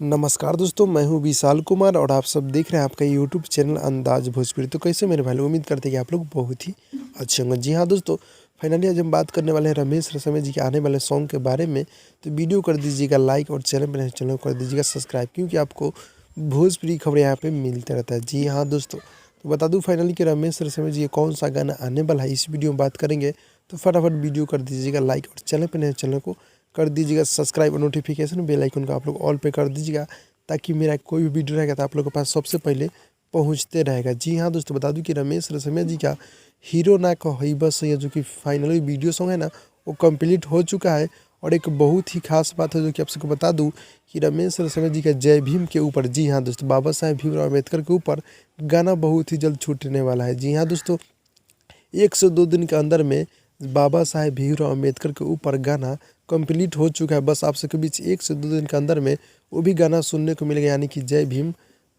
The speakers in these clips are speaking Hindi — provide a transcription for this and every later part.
नमस्कार दोस्तों, मैं हूं विशाल कुमार और आप सब देख रहे हैं आपका यूट्यूब चैनल अंदाज भोजपुरी। तो कैसे मेरे भाई लोग, उम्मीद करते हैं कि आप लोग बहुत ही अच्छे होंगे। जी हाँ दोस्तों, फाइनली आज हम बात करने वाले हैं रमेश रसामेल जी के आने वाले सॉन्ग के बारे में। तो वीडियो कर दीजिएगा लाइक और चैनल पर चैनल कर दीजिएगा सब्सक्राइब, क्योंकि आपको भोजपुरी खबरें यहाँ पे मिलते रहता है। जी हाँ दोस्तों, तो बता दूँ फाइनली कि रमेश रसामेल जी कौन सा गाना आने वाला है, इस वीडियो में बात करेंगे। तो फटाफट वीडियो कर दीजिएगा लाइक और चैनल पर नए चैनल को कर दीजिएगा सब्सक्राइब और नोटिफिकेशन बेल आइकन को आप लोग ऑल पे कर दीजिएगा, ताकि मेरा कोई भी वीडियो रहेगा तो आप लोगों के पास सबसे पहले पहुंचते रहेगा। जी हाँ दोस्तों, बता दूं कि रमेश रसामेल जी का हीरो ना कही बस ये जो कि फाइनली वीडियो सॉन्ग है ना, वो कंप्लीट हो चुका है। और एक बहुत ही खास बात है जो कि आप सबको बता दूं कि रमेश रसामेल जी का जय भीम के ऊपर, जी हाँ दोस्तों, बाबा साहेब भीमराव अम्बेडकर के ऊपर गाना बहुत ही जल्द छूटने वाला है। जी हाँ दोस्तों, 1 से 2 दिन के अंदर में बाबा साहेब भीमराव अम्बेडकर के ऊपर गाना कंप्लीट हो चुका है। बस आप सबके बीच 1 से 2 दिन के अंदर में वो भी गाना सुनने को मिलेगा, यानी कि जय भीम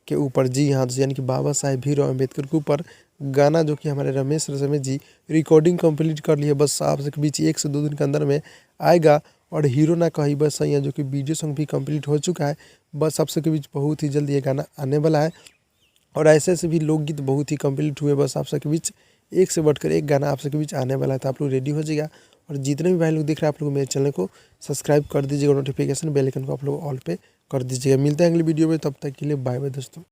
के ऊपर। जी हाँ, यानी कि बाबा साहेब भीमराव अम्बेडकर के ऊपर गाना जो कि हमारे रमेश रसामेल जी रिकॉर्डिंग कंप्लीट कर लिए, बस आप सबके बीच 1 से 2 दिन के अंदर में आएगा। और हीरो ना कही बस सैया जो कि वीडियो सॉन्ग भी कंप्लीट हो चुका है, बस आप सबके बीच बहुत ही जल्द ये गाना आने वाला है। और ऐसे ऐसे भी लोकगीत बहुत ही कंप्लीट हुए, बस आप सबके बीच एक से बढ़कर एक गाना आप सबके बीच आने वाला है। तो आप लोग रेडी हो जाइएगा। और जितने भी भाई लोग देख रहे हैं, आप लोग मेरे चैनल को सब्सक्राइब कर दीजिएगा, नोटिफिकेशन बेल आइकन को आप लोग ऑल पे कर दीजिएगा। मिलते हैं अगली वीडियो में, तब तक के लिए बाय बाय दोस्तों।